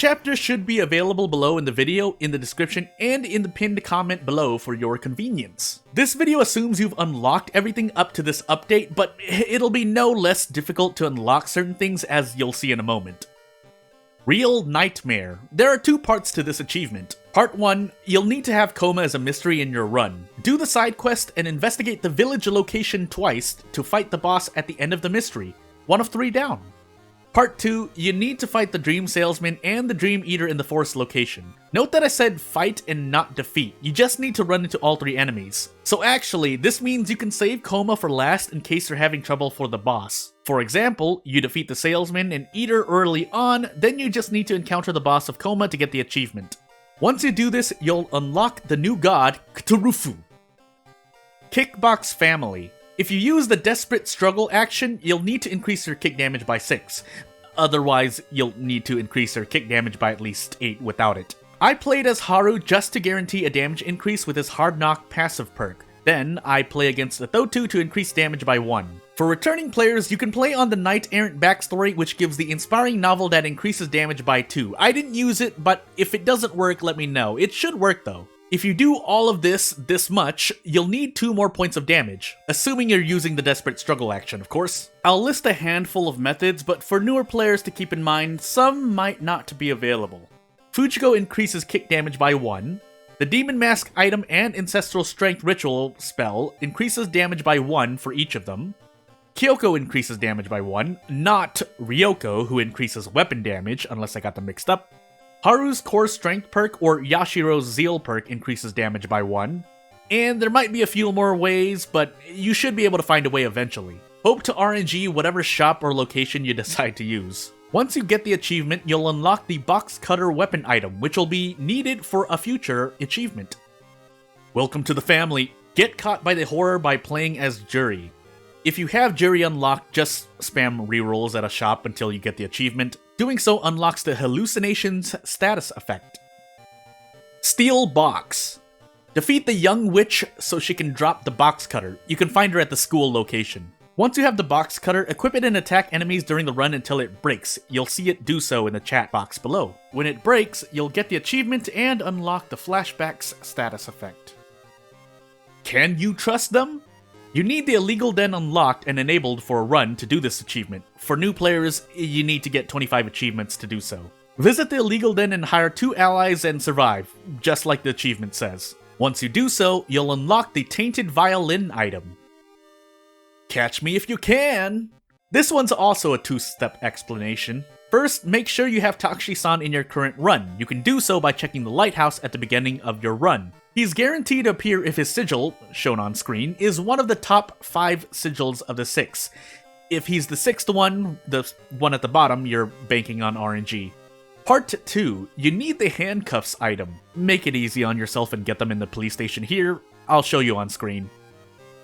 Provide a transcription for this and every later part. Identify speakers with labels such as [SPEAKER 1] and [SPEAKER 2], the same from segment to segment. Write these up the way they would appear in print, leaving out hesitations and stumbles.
[SPEAKER 1] chapter should be available below in the video, in the description, and in the pinned comment below for your convenience. This video assumes you've unlocked everything up to this update, but it'll be no less difficult to unlock certain things, as you'll see in a moment. Real Nightmare. There are two parts to this achievement. Part 1, you'll need to have Coma as a mystery in your run. Do the side quest and investigate the village location twice to fight the boss at the end of the mystery. 1 of 3 down. Part 2, you need to fight the Dream Salesman and the Dream Eater in the forest location. Note that I said fight and not defeat. You just need to run into all 3 enemies. So actually, this means you can save Coma for last in case you're having trouble for the boss. For example, you defeat the Salesman and Eater early on, then you just need to encounter the boss of Coma to get the achievement. Once you do this, you'll unlock the new god, Cthulhu. Kickbox Family. If you use the Desperate Struggle action, you'll need to increase your kick damage by 6. Otherwise, you'll need to increase your kick damage by at least 8 without it. I played as Haru just to guarantee a damage increase with his Hard Knock passive perk. Then, I play against the Thotu to increase damage by 1. For returning players, you can play on the Knight Errant backstory, which gives the inspiring novel that increases damage by 2. I didn't use it, but if it doesn't work, let me know. It should work though. If you do all of this much, you'll need 2 more points of damage, assuming you're using the Desperate Struggle action, of course. I'll list a handful of methods, but for newer players to keep in mind, some might not be available. Fujiko increases kick damage by 1. The Demon Mask item and Ancestral Strength Ritual spell increases damage by 1 for each of them. Kyoko increases damage by 1, not Ryoko, who increases weapon damage, unless I got them mixed up. Haru's Core Strength perk or Yashiro's Zeal perk increases damage by 1. And there might be a few more ways, but you should be able to find a way eventually. Hope to RNG whatever shop or location you decide to use. Once you get the achievement, you'll unlock the Box Cutter weapon item, which will be needed for a future achievement. Welcome to the family. Get caught by the horror by playing as Jury. If you have Jury unlocked, just spam rerolls at a shop until you get the achievement. Doing so unlocks the Hallucinations status effect. Steel Box. Defeat the young witch so she can drop the box cutter. You can find her at the school location. Once you have the box cutter, equip it and attack enemies during the run until it breaks. You'll see it do so in the chat box below. When it breaks, you'll get the achievement and unlock the Flashbacks status effect. Can you trust them? You need the Illegal Den unlocked and enabled for a run to do this achievement. For new players, you need to get 25 achievements to do so. Visit the Illegal Den and hire 2 allies and survive, just like the achievement says. Once you do so, you'll unlock the Tainted Violin item. Catch me if you can! This one's also a 2-step explanation. First, make sure you have Takushi-san in your current run. You can do so by checking the lighthouse at the beginning of your run. He's guaranteed to appear if his sigil, shown on screen, is one of the top 5 sigils of the 6. If he's the 6th one, the one at the bottom, you're banking on RNG. Part 2, you need the handcuffs item. Make it easy on yourself and get them in the police station here. I'll show you on screen.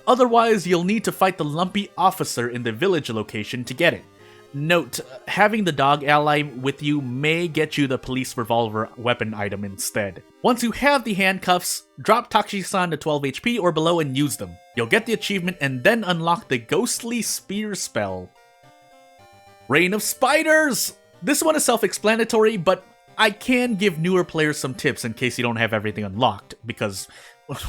[SPEAKER 1] Otherwise, you'll need to fight the lumpy officer in the village location to get it. Note, having the dog ally with you may get you the police revolver weapon item instead. Once you have the handcuffs, drop Takushi-san to 12 HP or below and use them. You'll get the achievement and then unlock the Ghostly Spear spell. Reign of Spiders! This one is self-explanatory, but I can give newer players some tips in case you don't have everything unlocked, because,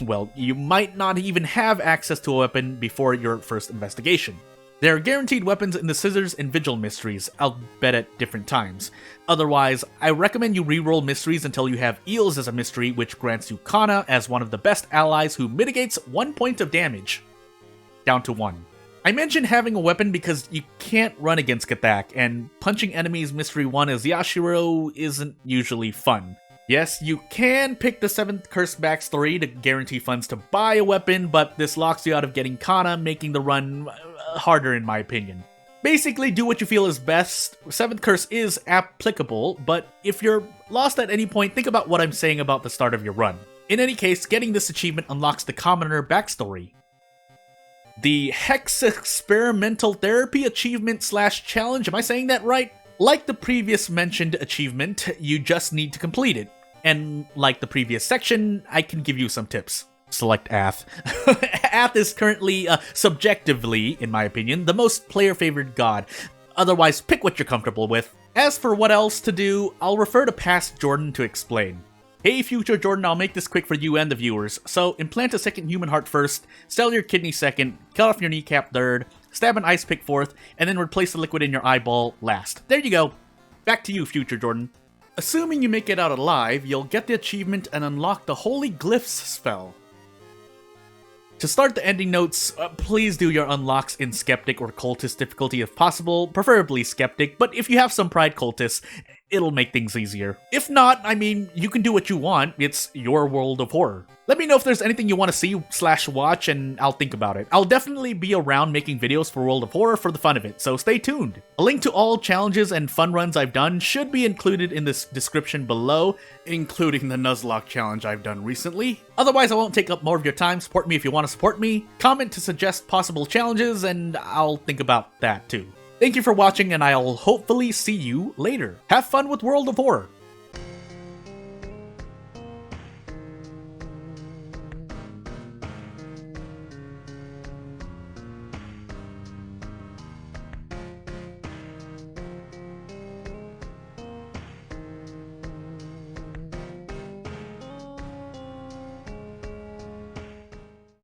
[SPEAKER 1] well, you might not even have access to a weapon before your first investigation. There are guaranteed weapons in the Scissors and Vigil mysteries, albeit at different times. Otherwise, I recommend you reroll mysteries until you have Eels as a mystery, which grants you Kana as one of the best allies who mitigates 1 point of damage. Down to 1. I mentioned having a weapon because you can't run against Kathak, and punching enemies mystery 1 as Yashiro isn't usually fun. Yes, you can pick the 7th Curse backstory to guarantee funds to buy a weapon, but this locks you out of getting Kana, making the run harder in my opinion. Basically, do what you feel is best. 7th Curse is applicable, but if you're lost at any point, think about what I'm saying about the start of your run. In any case, getting this achievement unlocks the Commoner backstory. The Hex Experimental Therapy achievement / challenge, am I saying that right? Like the previous mentioned achievement, you just need to complete it. And like the previous section, I can give you some tips. Select Ath. Ath is currently, subjectively, in my opinion, the most player-favored god. Otherwise, pick what you're comfortable with. As for what else to do, I'll refer to past Jordan to explain. Hey future Jordan, I'll make this quick for you and the viewers. So, implant a second human heart first, sell your kidney second, cut off your kneecap third, stab an ice pick fourth, and then replace the liquid in your eyeball last. There you go. Back to you, future Jordan. Assuming you make it out alive, you'll get the achievement and unlock the Holy Glyphs spell. To start the ending notes, please do your unlocks in Skeptic or Cultist difficulty if possible, preferably Skeptic, but if you have some Pride Cultists, it'll make things easier. If not, I mean, you can do what you want, it's your world of horror. Let me know if there's anything you want to see/watch and I'll think about it. I'll definitely be around making videos for World of Horror for the fun of it, so stay tuned. A link to all challenges and fun runs I've done should be included in this description below, including the Nuzlocke challenge I've done recently. Otherwise, I won't take up more of your time. Support me if you want to support me. Comment to suggest possible challenges and I'll think about that too. Thank you for watching and I'll hopefully see you later. Have fun with World of Horror.